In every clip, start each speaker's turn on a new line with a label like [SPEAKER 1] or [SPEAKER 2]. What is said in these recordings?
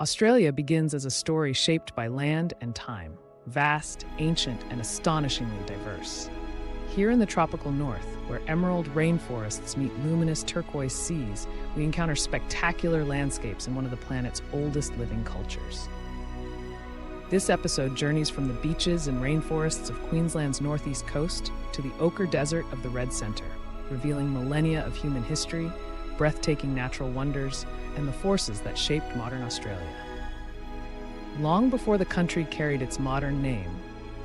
[SPEAKER 1] Australia begins as a story shaped by land and time, vast, ancient, and astonishingly diverse. Here in the tropical north, where emerald rainforests meet luminous turquoise seas, we encounter spectacular landscapes in one of the planet's oldest living cultures. This episode journeys from the beaches and rainforests of Queensland's northeast coast to the ochre desert of the Red Centre, revealing millennia of human history, breathtaking natural wonders, and the forces that shaped modern Australia. Long before the country carried its modern name,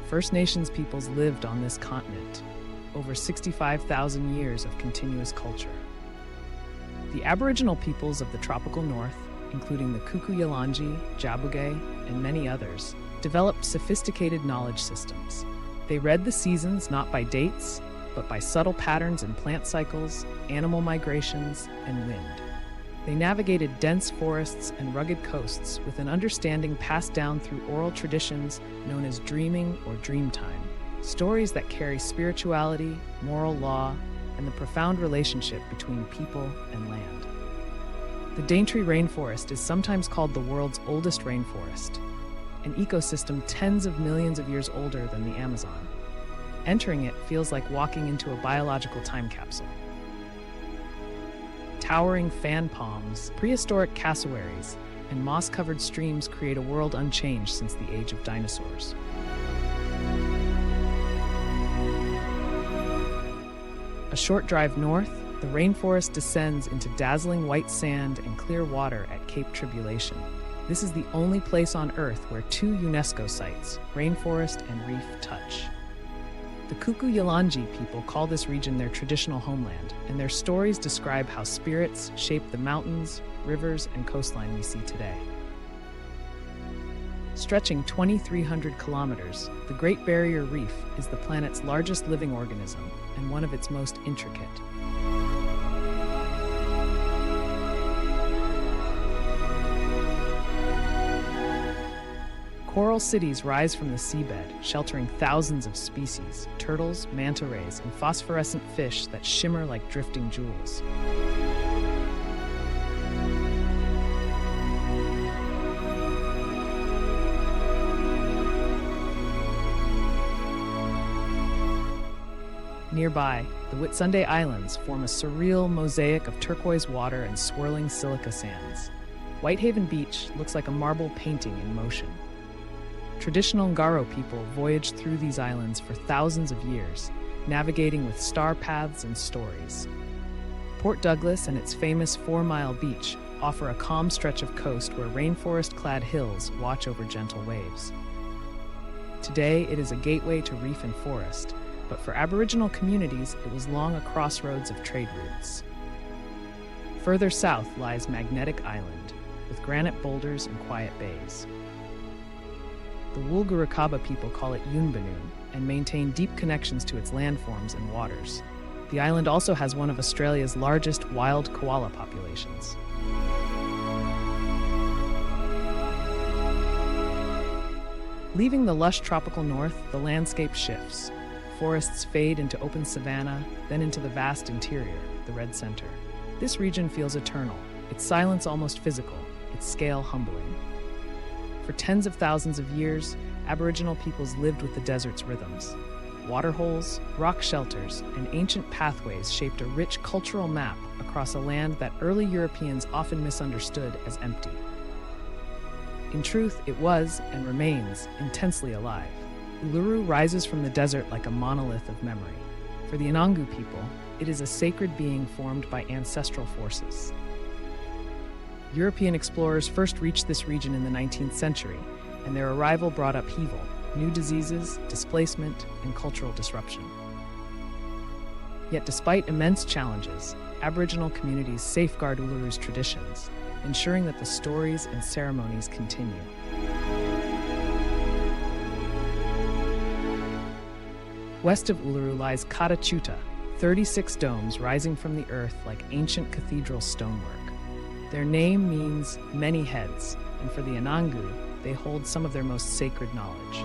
[SPEAKER 1] First Nations peoples lived on this continent, over 65,000 years of continuous culture. The Aboriginal peoples of the tropical north, including the Kuku-Yalanji, Jabugai, and many others, developed sophisticated knowledge systems. They read the seasons not by dates, but by subtle patterns in plant cycles, animal migrations, and wind. They navigated dense forests and rugged coasts with an understanding passed down through oral traditions known as dreaming or dreamtime, stories that carry spirituality, moral law, and the profound relationship between people and land. The Daintree rainforest is sometimes called the world's oldest rainforest, an ecosystem tens of millions of years older than the Amazon. Entering it feels like walking into a biological time capsule. Towering fan palms, prehistoric cassowaries, and moss-covered streams create a world unchanged since the age of dinosaurs. A short drive north, the rainforest descends into dazzling white sand and clear water at Cape Tribulation. This is the only place on Earth where two UNESCO sites, rainforest and reef, touch. The Kuku-Yalanji people call this region their traditional homeland, and their stories describe how spirits shape the mountains, rivers, and coastline we see today. Stretching 2,300 kilometers, the Great Barrier Reef is the planet's largest living organism and one of its most intricate. Coral cities rise from the seabed, sheltering thousands of species, turtles, manta rays, and phosphorescent fish that shimmer like drifting jewels. Nearby, the Whitsunday Islands form a surreal mosaic of turquoise water and swirling silica sands. Whitehaven Beach looks like a marble painting in motion. Traditional Ngaro people voyaged through these islands for thousands of years, navigating with star paths and stories. Port Douglas and its famous 4-mile beach offer a calm stretch of coast where rainforest-clad hills watch over gentle waves. Today, it is a gateway to reef and forest, but for Aboriginal communities, it was long a crossroads of trade routes. Further south lies Magnetic Island, with granite boulders and quiet bays. The Woolgoorukaba people call it Yunbanun and maintain deep connections to its landforms and waters. The island also has one of Australia's largest wild koala populations. Leaving the lush tropical north, the landscape shifts. Forests fade into open savanna, then into the vast interior, the Red Centre. This region feels eternal, its silence almost physical, its scale humbling. For tens of thousands of years, Aboriginal peoples lived with the desert's rhythms. Waterholes, rock shelters, and ancient pathways shaped a rich cultural map across a land that early Europeans often misunderstood as empty. In truth, it was, and remains, intensely alive. Uluru rises from the desert like a monolith of memory. For the Anangu people, it is a sacred being formed by ancestral forces. European explorers first reached this region in the 19th century, and their arrival brought upheaval, new diseases, displacement, and cultural disruption. Yet despite immense challenges, Aboriginal communities safeguard Uluru's traditions, ensuring that the stories and ceremonies continue. West of Uluru lies Kata Tjuta, 36 domes rising from the earth like ancient cathedral stonework. Their name means many heads, and for the Anangu, they hold some of their most sacred knowledge.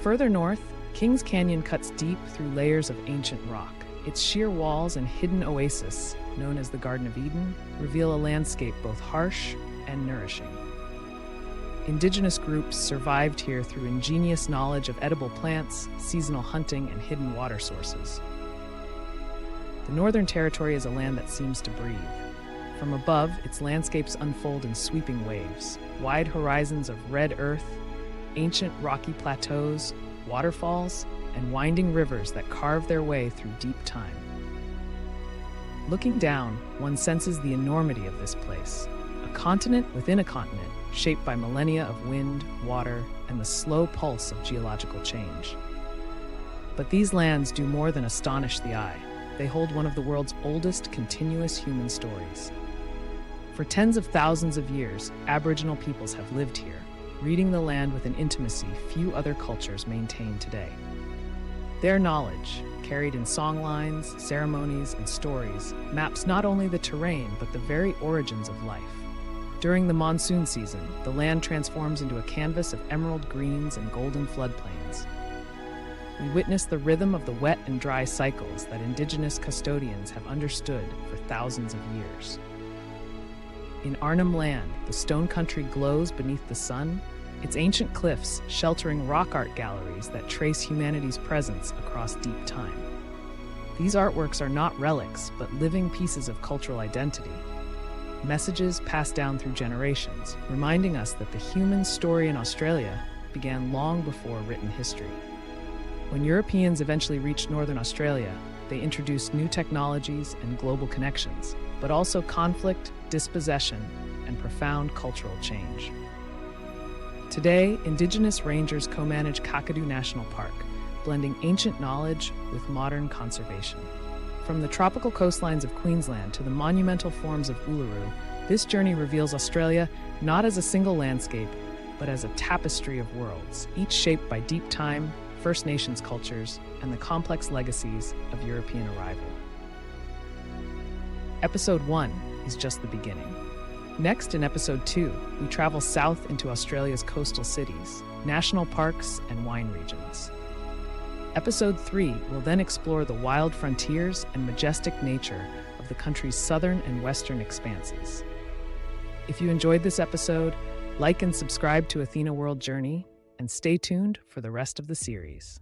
[SPEAKER 1] Further north, Kings Canyon cuts deep through layers of ancient rock. Its sheer walls and hidden oasis, known as the Garden of Eden, reveal a landscape both harsh and nourishing. Indigenous groups survived here through ingenious knowledge of edible plants, seasonal hunting, and hidden water sources. The Northern Territory is a land that seems to breathe. From above, its landscapes unfold in sweeping waves, wide horizons of red earth, ancient rocky plateaus, waterfalls, and winding rivers that carve their way through deep time. Looking down, one senses the enormity of this place, a continent within a continent, shaped by millennia of wind, water, and the slow pulse of geological change. But these lands do more than astonish the eye. They hold one of the world's oldest continuous human stories. For tens of thousands of years, Aboriginal peoples have lived here, reading the land with an intimacy few other cultures maintain today. Their knowledge, carried in songlines, ceremonies, and stories, maps not only the terrain but the very origins of life. During the monsoon season, the land transforms into a canvas of emerald greens and golden floodplains. We witness the rhythm of the wet and dry cycles that Indigenous custodians have understood for thousands of years. In Arnhem Land, the stone country glows beneath the sun, its ancient cliffs sheltering rock art galleries that trace humanity's presence across deep time. These artworks are not relics, but living pieces of cultural identity. Messages passed down through generations, reminding us that the human story in Australia began long before written history. When Europeans eventually reached northern Australia, they introduced new technologies and global connections, but also conflict, dispossession, and profound cultural change. Today, Indigenous rangers co-manage Kakadu National Park, blending ancient knowledge with modern conservation. From the tropical coastlines of Queensland to the monumental forms of Uluru, this journey reveals Australia not as a single landscape, but as a tapestry of worlds, each shaped by deep time, First Nations cultures, and the complex legacies of European arrival. Episode 1 is just the beginning. Next, in Episode 2, we travel south into Australia's coastal cities, national parks, and wine regions. Episode 3 will then explore the wild frontiers and majestic nature of the country's southern and western expanses. If you enjoyed this episode, like and subscribe to Athena World Journey, and stay tuned for the rest of the series.